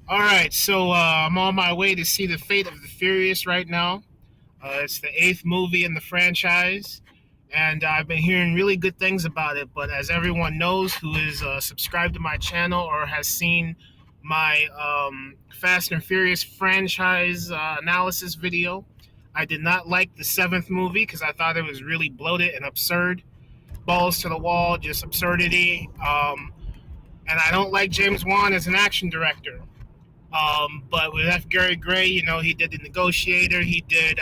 All right, so I'm on my way to see The Fate of the Furious right now. It's the eighth movie in the franchise, and I've been hearing really good things about it. But as everyone knows who is subscribed to my channel or has seen my Fast and Furious franchise analysis video, I did not like the seventh movie because I thought it was really bloated and absurd. Balls to the wall, just absurdity. And I don't like James Wan as an action director. But with F. Gary Gray, he did The Negotiator, he did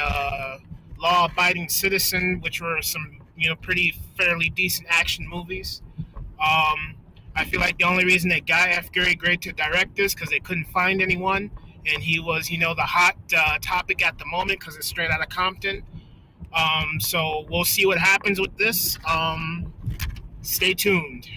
Law Abiding Citizen, which were some, pretty fairly decent action movies. I feel like the only reason they got F. Gary Gray to direct this because they couldn't find anyone, and he was, the hot topic at the moment because it's straight out of Compton. So we'll see what happens with this. Stay tuned.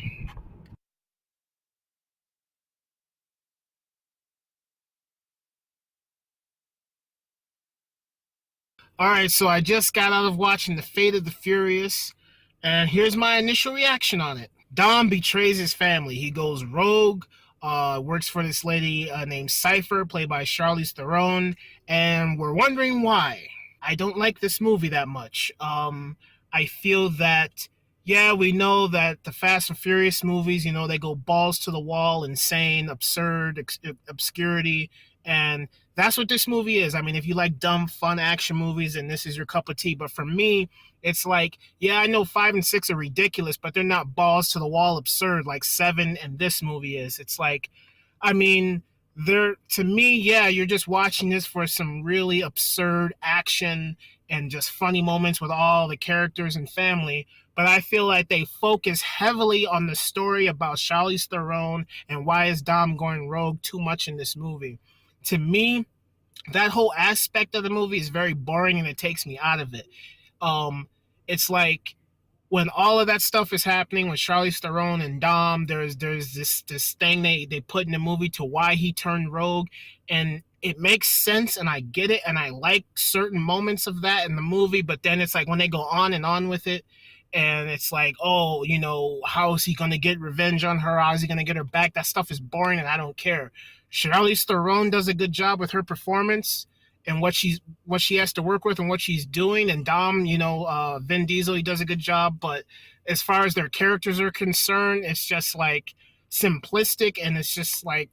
All right, so I just got out of watching The Fate of the Furious, and here's my initial reaction on it. Dom betrays his family. He goes rogue, works for this lady named Cypher, played by Charlize Theron, and we're wondering why. I don't like this movie that much. I feel that, yeah, we know that the Fast and Furious movies, they go balls to the wall, insane, absurd, obscurity, and that's what this movie is. I mean, if you like dumb, fun action movies, and this is your cup of tea. But for me, it's like, yeah, I know 5 and 6 are ridiculous, but they're not balls to the wall absurd like 7 and this movie is. It's like, I mean, they're, to me, yeah, you're just watching this for some really absurd action and just funny moments with all the characters and family. But I feel like they focus heavily on the story about Charlize Theron and why is Dom going rogue too much in this movie. To me, that whole aspect of the movie is very boring and it takes me out of it. Um, it's like when all of that stuff is happening with Charlize Theron and Dom, there's this thing they put in the movie to why he turned rogue, and it makes sense and I get it and I like certain moments of that in the movie, but then it's like when they go on and on with it, and it's like, oh, how is he gonna get revenge on her? How is he gonna get her back? That stuff is boring and I don't care. Charlize Theron does a good job with her performance and what she has to work with and what she's doing. And Dom, Vin Diesel, he does a good job. But as far as their characters are concerned, it's just like simplistic, and it's just like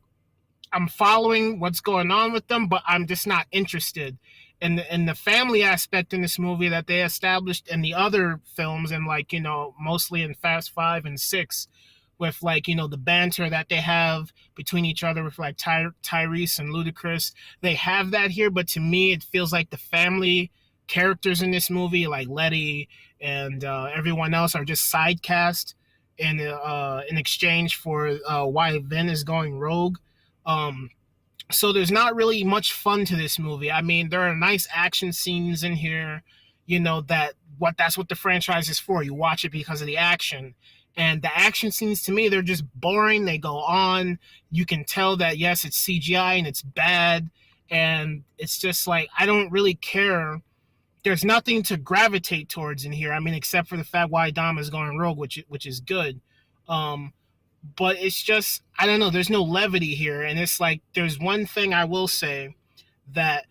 I'm following what's going on with them, but I'm just not interested in the family aspect in this movie that they established in the other films, and like mostly in Fast 5 and 6, with like the banter that they have between each other with like Tyrese and Ludacris. They have that here, but to me, it feels like the family characters in this movie, like Letty and everyone else, are just side cast in exchange for why Vin is going rogue. Um, so there's not really much fun to this movie. I mean, there are nice action scenes in here, that's what the franchise is for. You watch it because of the action. And the action scenes, to me, they're just boring. They go on. You can tell that, yes, it's CGI and it's bad. And it's just like, I don't really care. There's nothing to gravitate towards in here. I mean, except for the fact why Dom is going rogue, which is good. Um, but it's just, I don't know, there's no levity here, and it's like there's one thing I will say, that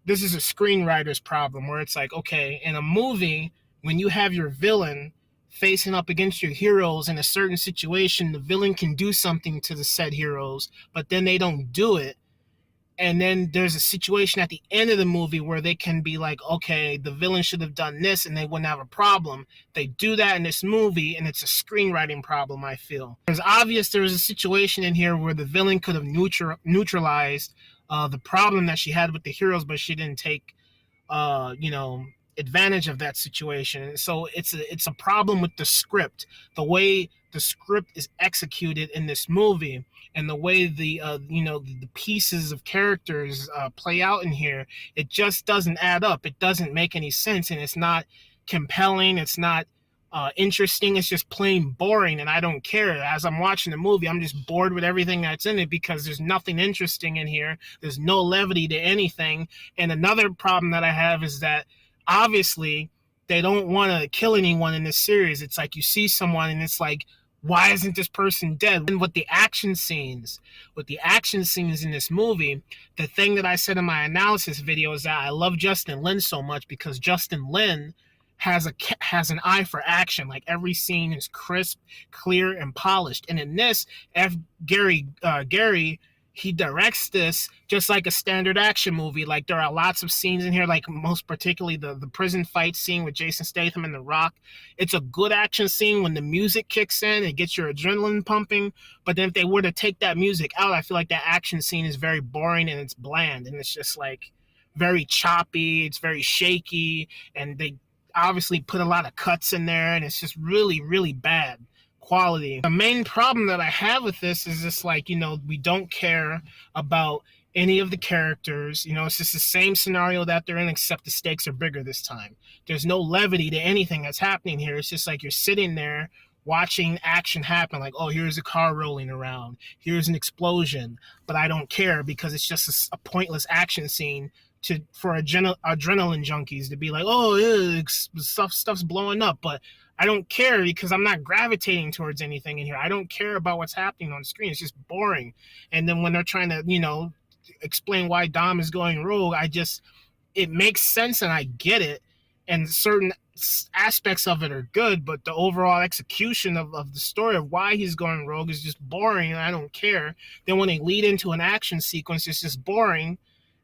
this is a screenwriter's problem, where it's like, okay, in a movie, when you have your villain facing up against your heroes in a certain situation, the villain can do something to the said heroes, but then they don't do it. And then there's a situation at the end of the movie where they can be like, okay, the villain should have done this and they wouldn't have a problem. They do that in this movie, and it's a screenwriting problem, I feel. It's obvious there's a situation in here where the villain could have neutralized the problem that she had with the heroes, but she didn't take uh, you know, advantage of that situation. So it's a problem with the script, the way the script is executed in this movie, and the way the pieces of characters play out in here. It just doesn't add up. It doesn't make any sense, and it's not compelling. It's not interesting. It's just plain boring, and I don't care. As I'm watching the movie, I'm just bored with everything that's in it because there's nothing interesting in here. There's no levity to anything. And another problem that I have is that obviously they don't want to kill anyone in this series. It's like you see someone and it's like, why isn't this person dead? And with the action scenes in this movie, the thing that I said in my analysis video is that I love Justin Lin so much because Justin Lin has an eye for action. Like every scene is crisp, clear, and polished. And in this, F. Gary, he directs this just like a standard action movie. Like there are lots of scenes in here, like most particularly the prison fight scene with Jason Statham and The Rock. It's a good action scene when the music kicks in, it gets your adrenaline pumping. But then if they were to take that music out, I feel like that action scene is very boring and it's bland and it's just like very choppy, it's very shaky, and they obviously put a lot of cuts in there and it's just really, really bad quality. The main problem that I have with this is just like, we don't care about any of the characters. It's just the same scenario that they're in, except the stakes are bigger this time. There's no levity to anything that's happening here. It's just like you're sitting there watching action happen, like, oh, here's a car rolling around, here's an explosion, but I don't care because it's just a pointless action scene for adrenaline junkies to be like, oh, yeah, stuff's blowing up, but I don't care because I'm not gravitating towards anything in here. I don't care about what's happening on the screen. It's just boring. And then when they're trying to, explain why Dom is going rogue, it makes sense and I get it. And certain aspects of it are good, but the overall execution of the story of why he's going rogue is just boring and I don't care. Then when they lead into an action sequence, it's just boring.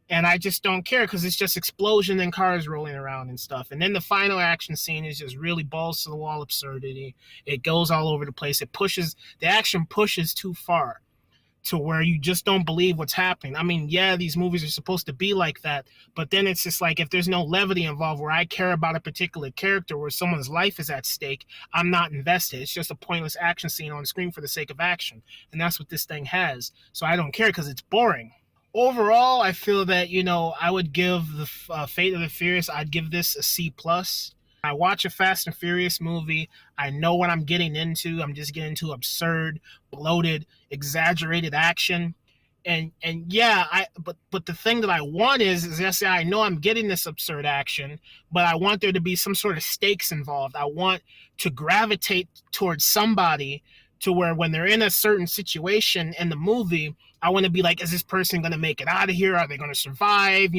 And I just don't care because it's just explosion and cars rolling around and stuff. And then the final action scene is just really balls to the wall absurdity. It goes all over the place. The action pushes too far to where you just don't believe what's happening. I mean, yeah, these movies are supposed to be like that, but then it's just like if there's no levity involved where I care about a particular character, where someone's life is at stake, I'm not invested. It's just a pointless action scene on the screen for the sake of action. And that's what this thing has. So I don't care because it's boring. Overall, I feel that, I would give the Fate of the Furious, I'd give this a C+. I watch a Fast and Furious movie, I know what I'm getting into. I'm just getting into absurd, bloated, exaggerated action. And yeah, but the thing that I want is yes, I know I'm getting this absurd action, but I want there to be some sort of stakes involved. I want to gravitate towards somebody to where when they're in a certain situation in the movie, I want to be like, is this person going to make it out of here? Are they going to survive?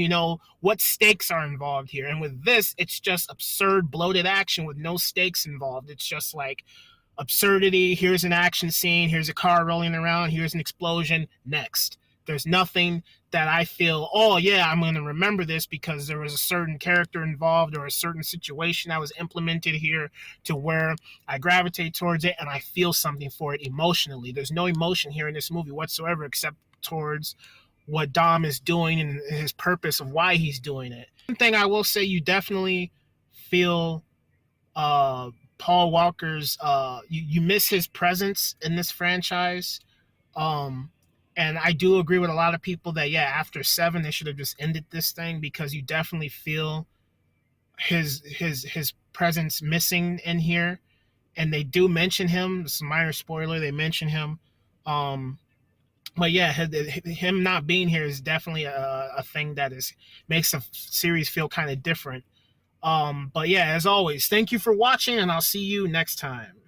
What stakes are involved here? And with this, it's just absurd, bloated action with no stakes involved. It's just like absurdity. Here's an action scene. Here's a car rolling around. Here's an explosion. Next. There's nothing that I feel, oh yeah, I'm going to remember this because there was a certain character involved or a certain situation that was implemented here to where I gravitate towards it and I feel something for it emotionally. There's no emotion here in this movie whatsoever except towards what Dom is doing and his purpose of why he's doing it. One thing I will say, you definitely feel Paul Walker's, you miss his presence in this franchise. And I do agree with a lot of people that, yeah, after 7, they should have just ended this thing because you definitely feel his presence missing in here. And they do mention him. It's a minor spoiler. They mention him. But yeah, him not being here is definitely a thing that makes the series feel kind of different. But yeah, as always, thank you for watching, and I'll see you next time.